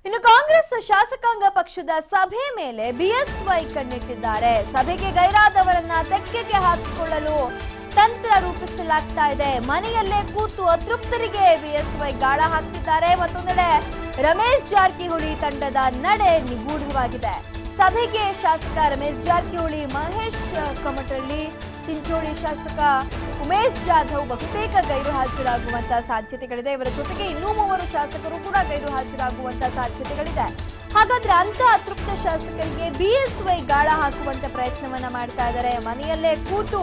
ಇನ್ನು ಕಾಂಗ್ರೆಸ್ ಶಾಸಕಾಂಗ ಪಕ್ಷದ ಸಭೆ ಮೇಲೆ ಬಿಎಸ್ವೈ ಕಣ್ಣಿಟ್ಟಿದ್ದಾರೆ. ಸಭೆಗೆ ಗೈರಾದವರನ್ನ ತೆಕ್ಕೆಗೆ ಹಾಕಿಕೊಳ್ಳಲು ತಂತ್ರ ರೂಪಿಸಲಾಗ್ತಾ ಇದೆ. ಮನೆಯಲ್ಲೇ ಕೂತು ಅತೃಪ್ತರಿಗೆ ಬಿಎಸ್ವೈ ಗಾಳ ಹಾಕ್ತಿದ್ದಾರೆ. ಮತ್ತೊಂದೆಡೆ ರಮೇಶ್ ಜಾರಕಿಹೊಳಿ ತಂಡದ ನಡೆ ನಿಗೂಢವಾಗಿದೆ. ಸಭೆಗೆ ಶಾಸಕ ರಮೇಶ್ ಜಾರಕಿಹೊಳಿ, ಮಹೇಶ್ ಕಮಟಳ್ಳಿ, ಚಿಂಚೋಳಿ ಶಾಸಕ ಉಮೇಶ್ ಜಾಧವ್ ಬಹುತೇಕ ಗೈರು ಹಾಜರಾಗುವಂತ ಸಾಧ್ಯತೆಗಳಿದೆ. ಇವರ ಜೊತೆಗೆ ಇನ್ನೂ 3 ಶಾಸಕರು ಕೂಡ ಗೈರು ಹಾಜರಾಗುವಂತ ಸಾಧ್ಯತೆಗಳಿದೆ. ಹಾಗಾದ್ರೆ ಅಂತ ಅತೃಪ್ತ ಶಾಸಕರಿಗೆ ಬಿಎಸ್ವೈ ಗಾಳ ಹಾಕುವಂತ ಪ್ರಯತ್ನವನ್ನ ಮಾಡ್ತಾ ಇದ್ದಾರೆ. ಮನೆಯಲ್ಲೇ ಕೂತು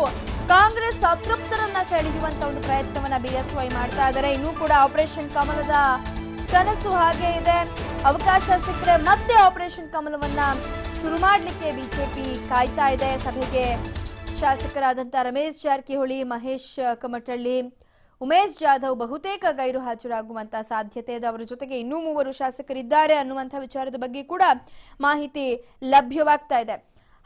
ಕಾಂಗ್ರೆಸ್ ಅತೃಪ್ತರನ್ನ ಸೆಳೆಯುವಂತ ಒಂದು ಪ್ರಯತ್ನವನ್ನ ಬಿಎಸ್ವೈ ಮಾಡ್ತಾ ಇದ್ದಾರೆ. ಇನ್ನೂ ಕೂಡ ಆಪರೇಷನ್ ಕಮಲದ ಕನಸು ಹಾಗೆ ಇದೆ. ಅವಕಾಶ ಸಿಕ್ಕರೆ ಮತ್ತೆ ಆಪರೇಷನ್ ಕಮಲವನ್ನ ಶುರು ಮಾಡಲಿಕ್ಕೆ ಬಿಜೆಪಿ ಕಾಯ್ತಾ ಇದೆ. ಸಭೆಗೆ ಶಾಸಕರಾದಂಥ ರಮೇಶ್ ಜಾರಕಿಹೊಳಿ, ಮಹೇಶ್ ಕಮಟಳ್ಳಿ, ಉಮೇಶ್ ಜಾಧವ್ ಬಹುತೇಕ ಗೈರು ಹಾಜರಾಗುವಂತ ಸಾಧ್ಯತೆ ಇದೆ. ಅವರ ಜೊತೆಗೆ ಇನ್ನೂ 3 ಶಾಸಕರಿದ್ದಾರೆ ಅನ್ನುವಂಥ ವಿಚಾರದ ಬಗ್ಗೆ ಕೂಡ ಮಾಹಿತಿ ಲಭ್ಯವಾಗ್ತಾ ಇದೆ.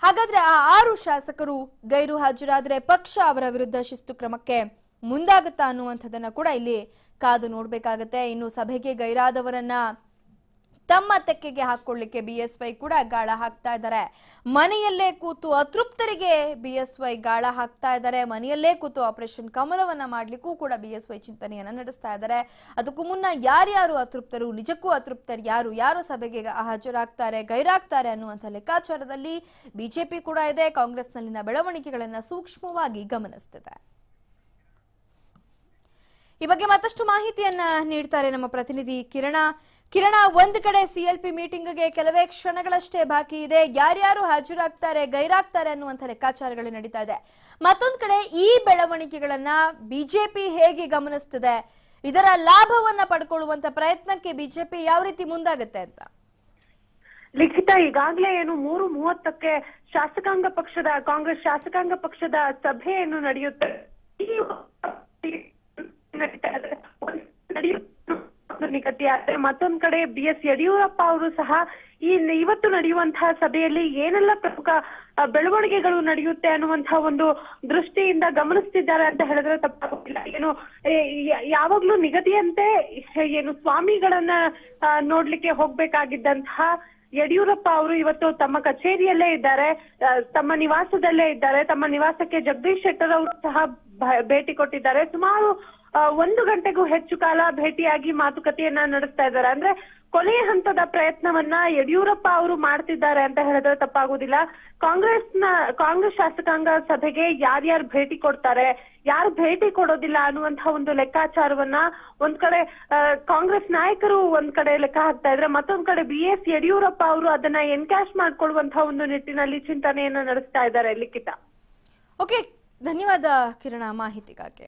ಹಾಗಾದ್ರೆ ಆ 6 ಶಾಸಕರು ಗೈರು ಹಾಜರಾದ್ರೆ ಪಕ್ಷ ಅವರ ವಿರುದ್ಧ ಶಿಸ್ತು ಕ್ರಮಕ್ಕೆ ಮುಂದಾಗುತ್ತಾ ಅನ್ನುವಂಥದ್ದನ್ನ ಕೂಡ ಇಲ್ಲಿ ಕಾದು ನೋಡ್ಬೇಕಾಗತ್ತೆ. ಇನ್ನು ಸಭೆಗೆ ಗೈರಾದವರನ್ನ ತಮ್ಮ ತೆಕ್ಕೆಗೆ ಹಾಕೊಳ್ಳಿಕ್ಕೆ ಬಿಎಸ್ವೈ ಕೂಡ ಗಾಳ ಹಾಕ್ತಾ ಇದ್ದಾರೆ. ಮನೆಯಲ್ಲೇ ಕೂತು ಅತೃಪ್ತರಿಗೆ ಬಿಎಸ್ವೈ ಗಾಳ ಹಾಕ್ತಾ ಇದ್ದಾರೆ. ಮನೆಯಲ್ಲೇ ಕೂತು ಆಪರೇಷನ್ ಕಮಲವನ್ನ ಮಾಡ್ಲಿಕ್ಕೂ ಕೂಡ ಬಿಎಸ್ವೈ ಚಿಂತನೆಯನ್ನ ನಡೆಸ್ತಾ ಇದ್ದಾರೆ. ಅದಕ್ಕೂ ಮುನ್ನ ಯಾರ್ಯಾರು ಅತೃಪ್ತರು, ನಿಜಕ್ಕೂ ಅತೃಪ್ತರು ಯಾರು ಸಭೆಗೆ ಹಾಜರಾಗ್ತಾರೆ, ಗೈರಾಗ್ತಾರೆ ಅನ್ನುವಂಥ ಲೆಕ್ಕಾಚಾರದಲ್ಲಿ ಬಿಜೆಪಿ ಕೂಡ ಇದೆ. ಕಾಂಗ್ರೆಸ್ನಲ್ಲಿನ ಬೆಳವಣಿಗೆಗಳನ್ನ ಸೂಕ್ಷ್ಮವಾಗಿ ಗಮನಿಸ್ತಿದೆ. ಈ ಬಗ್ಗೆ ಮತ್ತಷ್ಟು ಮಾಹಿತಿಯನ್ನ ನೀಡ್ತಾರೆ ನಮ್ಮ ಪ್ರತಿನಿಧಿ ಕಿರಣ. ಒಂದ್ ಕಡೆ ಸಿಎಲ್ಪಿ ಮೀಟಿಂಗ್ಗೆ ಕೆಲವೇ ಕ್ಷಣಗಳಷ್ಟೇ ಬಾಕಿ ಇದೆ. ಯಾರ್ಯಾರು ಹಾಜರಾಗ್ತಾರೆ, ಗೈರಾಗ್ತಾರೆ ಅನ್ನುವಂಥ ಲೆಕ್ಕಾಚಾರಗಳು ನಡೀತಾ ಇದೆ. ಮತ್ತೊಂದ್ ಕಡೆ ಈ ಬೆಳವಣಿಗೆಗಳನ್ನ ಬಿಜೆಪಿ ಹೇಗೆ ಗಮನಿಸ್ತಿದೆ, ಇದರ ಲಾಭವನ್ನ ಪಡ್ಕೊಳ್ಳುವಂತ ಪ್ರಯತ್ನಕ್ಕೆ ಬಿಜೆಪಿ ಯಾವ ರೀತಿ ಮುಂದಾಗುತ್ತೆ ಅಂತ? ಲಿಖಿತ, ಈಗಾಗಲೇ ಏನು 3:30ಕ್ಕೆ ಕಾಂಗ್ರೆಸ್ ಶಾಸಕಾಂಗ ಪಕ್ಷದ ಸಭೆಯನ್ನು ನಡೆಯುತ್ತೆ. ಮತ್ತೊಂದ್ ಕಡೆ BS ಯಡಿಯೂರಪ್ಪ ಅವರು ಸಹ ಇವತ್ತು ನಡೆಯುವಂತಹ ಸಭೆಯಲ್ಲಿ ಏನೆಲ್ಲ ಪ್ರಮುಖ ಬೆಳವಣಿಗೆಗಳು ನಡೆಯುತ್ತೆ ಅನ್ನುವಂತಹ ಒಂದು ದೃಷ್ಟಿಯಿಂದ ಗಮನಿಸ್ತಿದ್ದಾರೆ ಅಂತ ಹೇಳಿದ್ರೆ ತಪ್ಪಾಗೋದಿಲ್ಲ. ಏನು ಯಾವಾಗ್ಲೂ ನಿಗದಿಯಂತೆ ಏನು ಸ್ವಾಮಿಗಳನ್ನ ನೋಡ್ಲಿಕ್ಕೆ ಹೋಗ್ಬೇಕಾಗಿದ್ದಂತಹ ಯಡಿಯೂರಪ್ಪ ಅವರು ಇವತ್ತು ತಮ್ಮ ಕಚೇರಿಯಲ್ಲೇ ಇದ್ದಾರೆ, ತಮ್ಮ ನಿವಾಸದಲ್ಲೇ ಇದ್ದಾರೆ. ತಮ್ಮ ನಿವಾಸಕ್ಕೆ ಜಗದೀಶ್ ಶೆಟ್ಟರ್ ಅವರು ಸಹ ಭೇಟಿ ಕೊಟ್ಟಿದ್ದಾರೆ. ಸುಮಾರು 1 ಗಂಟೆಗೂ ಹೆಚ್ಚು ಕಾಲ ಭೇಟಿಯಾಗಿ ಮಾತುಕತೆಯನ್ನ ನಡೆಸ್ತಾ ಇದ್ದಾರೆ. ಅಂದ್ರೆ ಕೊನೆಯ ಹಂತದ ಪ್ರಯತ್ನವನ್ನ ಯಡಿಯೂರಪ್ಪ ಅವರು ಮಾಡ್ತಿದ್ದಾರೆ ಅಂತ ಹೇಳಿದ್ರೆ ತಪ್ಪಾಗುದಿಲ್ಲ. ಕಾಂಗ್ರೆಸ್ ಶಾಸಕಾಂಗ ಸಭೆಗೆ ಯಾರ್ಯಾರು ಭೇಟಿ ಕೊಡ್ತಾರೆ, ಯಾರು ಭೇಟಿ ಕೊಡೋದಿಲ್ಲ ಅನ್ನುವಂತಹ ಒಂದು ಲೆಕ್ಕಾಚಾರವನ್ನ ಒಂದ್ ಕಡೆ ಕಾಂಗ್ರೆಸ್ ನಾಯಕರು ಒಂದ್ ಕಡೆ ಲೆಕ್ಕ ಹಾಕ್ತಾ ಇದ್ರೆ, ಮತ್ತೊಂದ್ ಕಡೆ BS ಯಡಿಯೂರಪ್ಪ ಅವರು ಅದನ್ನ ಎನ್ಕ್ಯಾಶ್ ಮಾಡ್ಕೊಳ್ಳುವಂತಹ ಒಂದು ನಿಟ್ಟಿನಲ್ಲಿ ಚಿಂತನೆಯನ್ನ ನಡೆಸ್ತಾ ಇದ್ದಾರೆ. ಲಿಖಿತ. ಓಕೆ, ಧನ್ಯವಾದ ಕಿರಣ ಮಾಹಿತಿಗಾಗಿ.